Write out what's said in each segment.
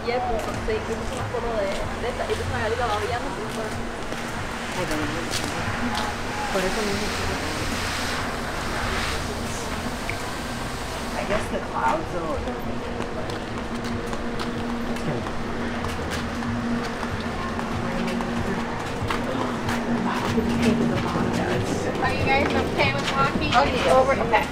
Y él puso, sí, puso una foto de esta. Y puso una galita babiando. Por eso mismo. I guess the clouds are... Are you guys okay with walking? Okay, over the back.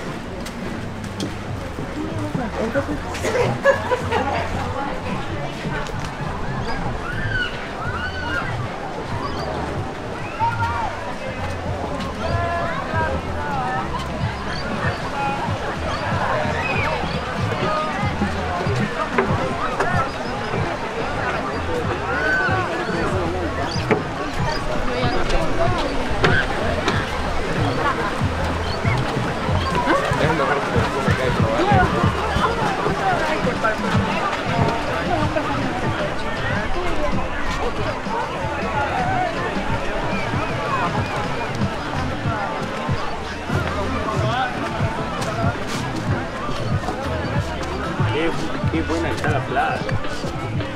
Qué buena está la playa.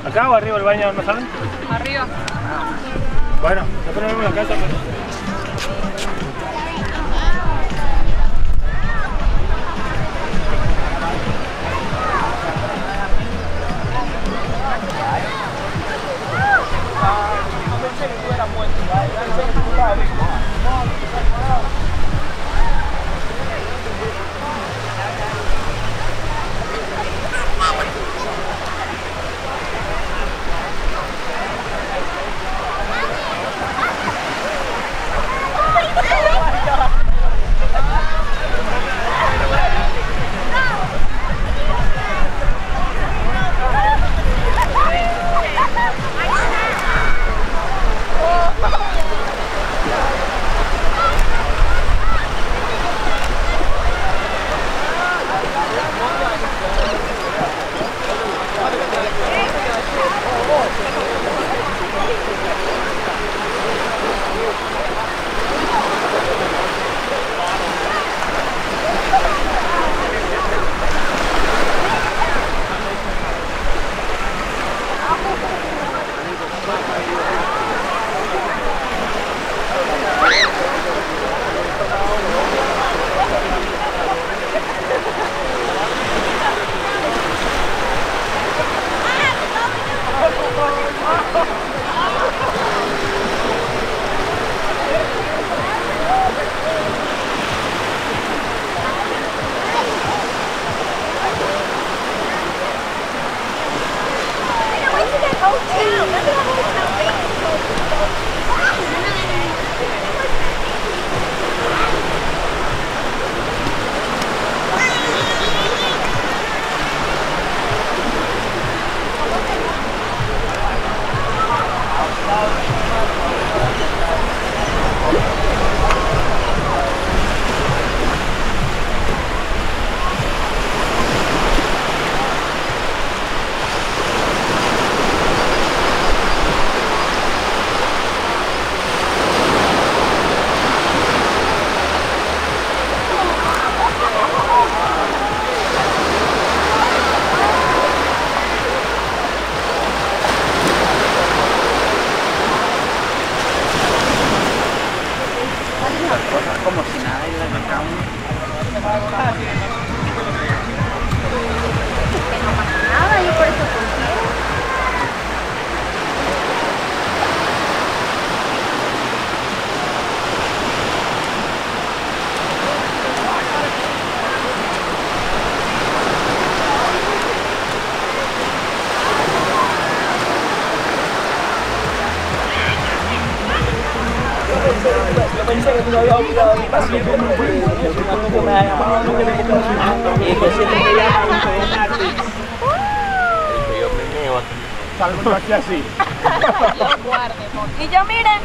¿Acá o arriba el baño, no saben? Arriba. Bueno, después nos vemos en la casa. Como si nada, y la sacamos. No pasa nada, yo por eso confío. Yo pensé que tú no habías olvidado mi pasión. Y que siempre me llaman Yo meneo aquí. Salgo yo aquí así. Y yo, miren.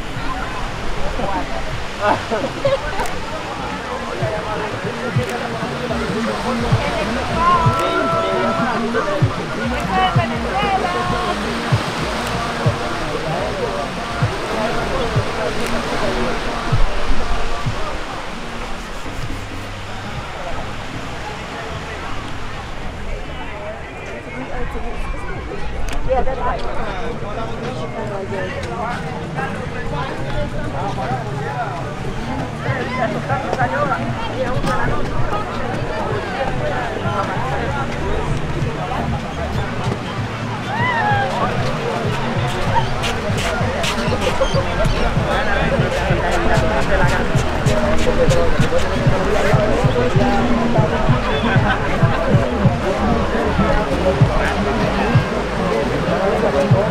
Yeah,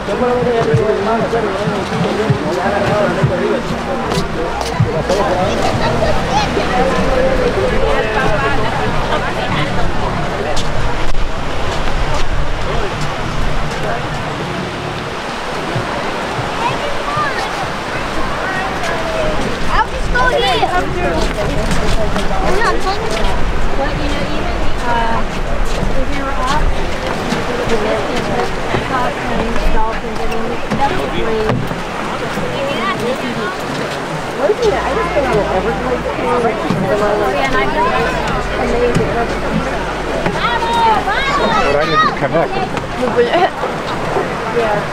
I'll just go here. What, you know, even if we were up, the planes, dolphins, I mean, that's great. What is it? I just think I'll ever play the game. Oh, yeah, and I got amazing. But I need to connect. Yeah.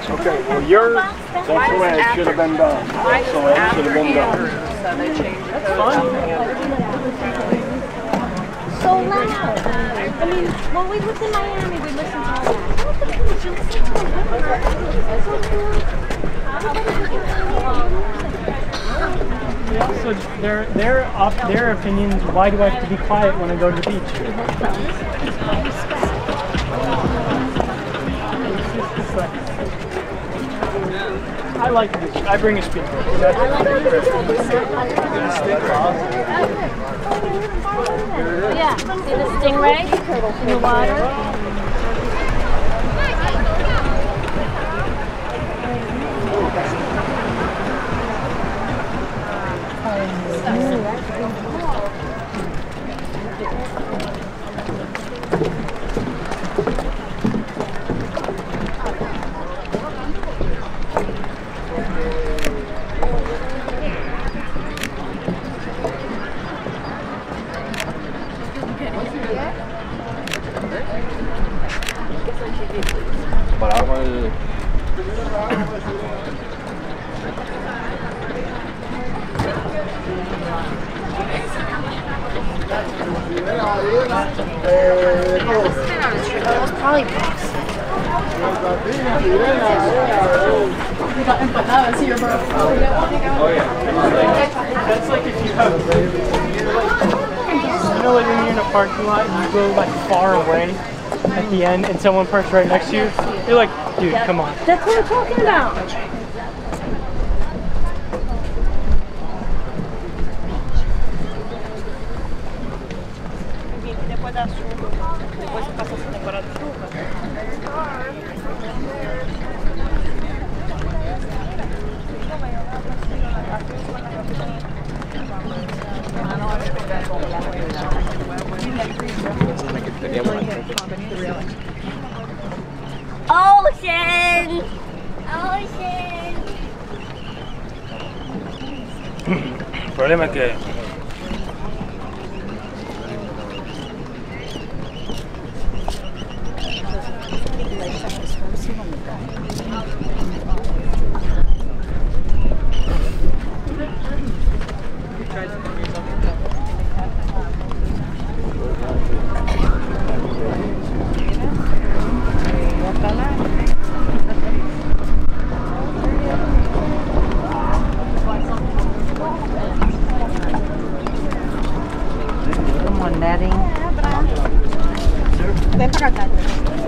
Okay, well yours, that's the way it should have been done. That's the way it should have been done. So they changed it. So loud. I mean, when we lived in Miami, we listened to all that. So their opinions. Why do I have to be quiet when I go to the beach? I like this. I bring a speaker. Yeah, see the stingray in the water. Parava el... Those probably books. Oh yeah. That's like if you have, you know, like when you're in a parking lot and you go like far away at the end and someone parks right next to you, you're like, dude, come on. That's what we're talking about. Ocean! Ocean! El problema es que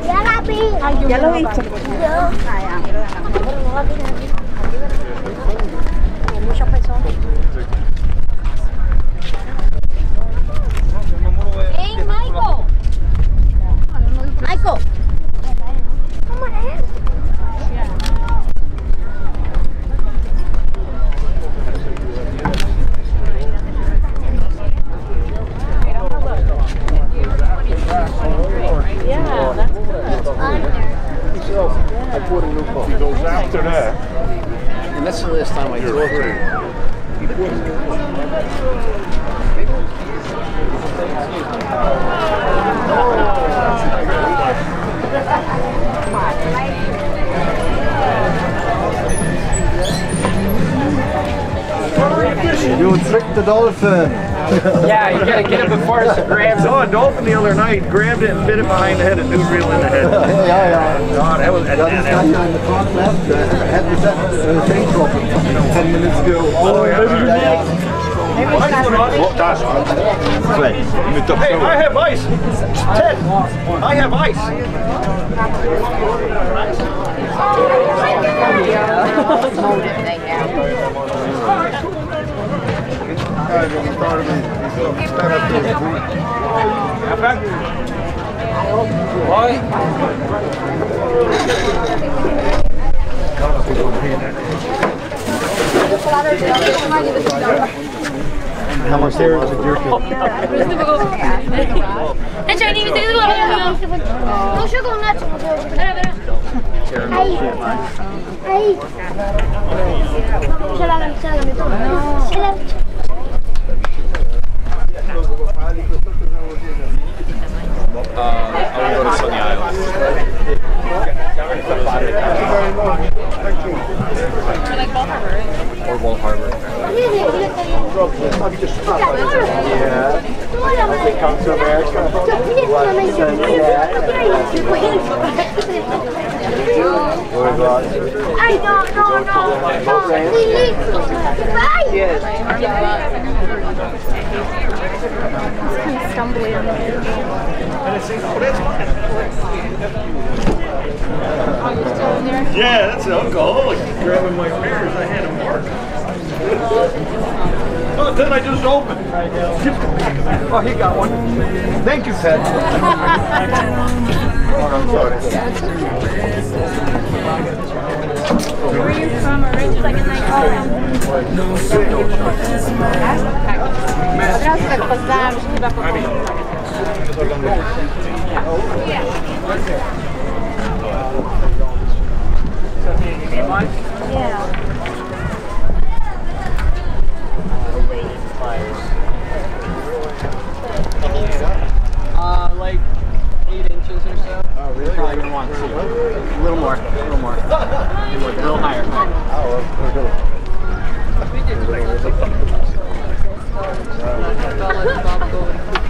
Ya la vi. Ya lo viste. Muchas personas. Hey, Michael. Michael. Come on in. Yeah, that's good. He goes after that. And that's the last time I drove here. the dolphin. Yeah, you gotta get it before it's grabs. Saw a dolphin the other night, grabbed it and bit it behind the head, and newsreel in the head. Yeah. God, that was Got this guy here in the front left. Had me set change open 10 minutes ago. Oh, yeah. Hey, I have ice. Ted, I have ice. How much there is a jerky? I will go to Sunny Isles. Or Ball Harbor. Yeah. They come to America. Yeah, that's an alcoholic grabbing my beers. I had him mark. Oh, then I just opened. Oh, he got one. Thank you, Ted. Oh, I'm sorry. Where are you from originally? Yeah. Like 8 inches or so. Oh, really? Probably gonna want 2. A little more. A little higher.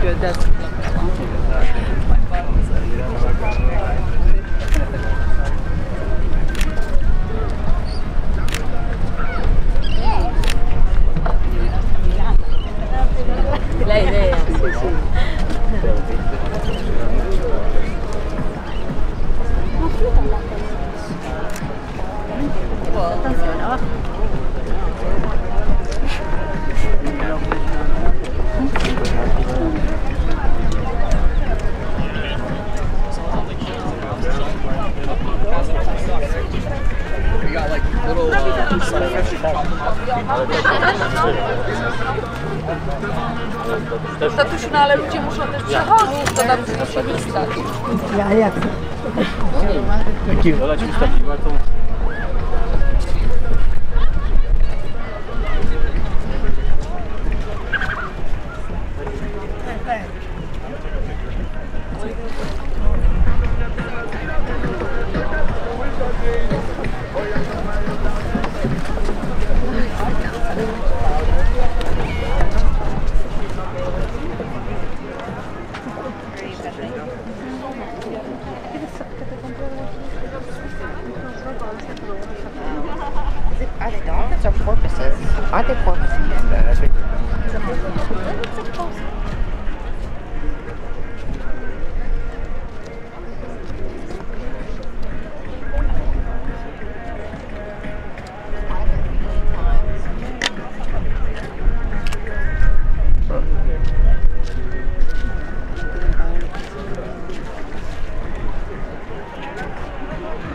Good. That's. La idea, sí, sí. We got like little Tatusiu, ale ludzie muszą też przechodzić, to nam musi listać. Thank you. Are they dolphins or porpoises? Are they porpoises?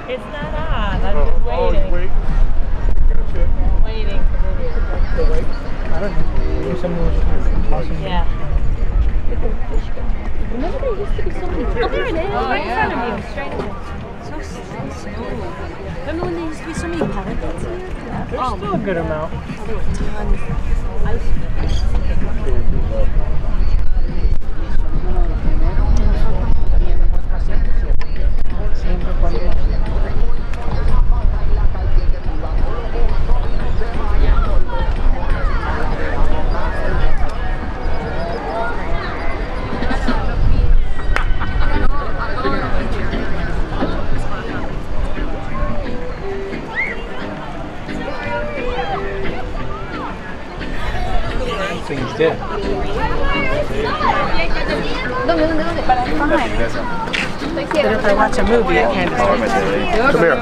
It's not on. I'm just waiting. Waiting for the video. I don't know. Yeah. Remember there used to be so many. Oh, there it is. Right in front of you. Straight ahead. So smooth. Remember when there used to be so many pelicans here? There's still a good amount. Tons. things too. But if I watch a movie, I can't start. Come here.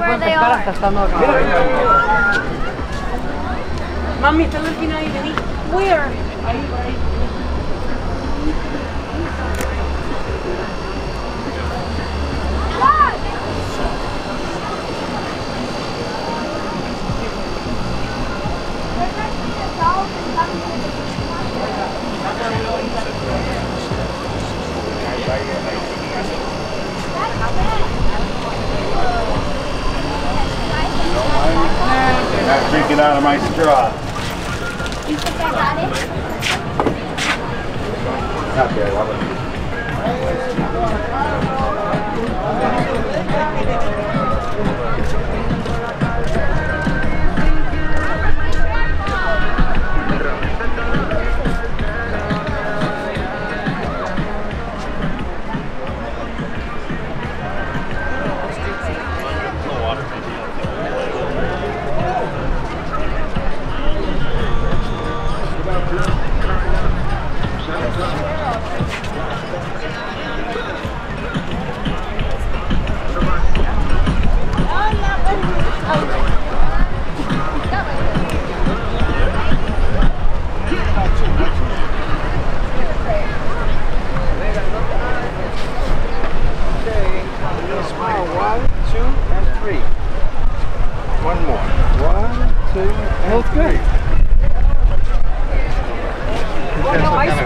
Mommy, está looking at you. Where? You're not drinking out of my straw. Not bad. How about you?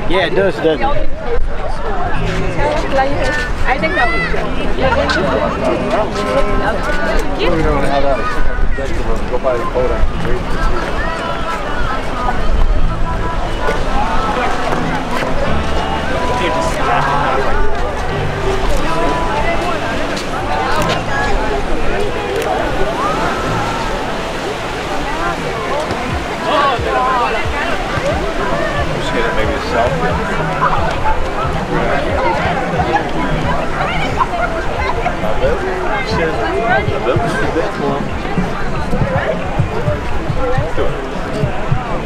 Yeah, it does, doesn't it? I think that was good. We don't have that. Go by the boat Just get it maybe a selfie.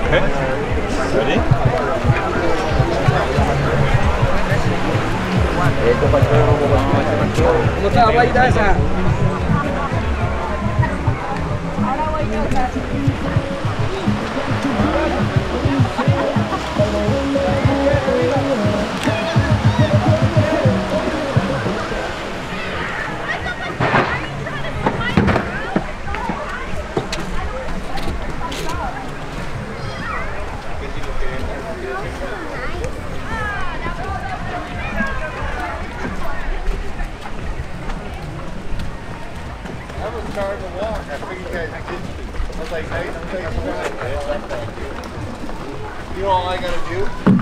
Okay. Ready? That was hard to walk. I figured you guys did. I was like, nice. You know all I gotta do?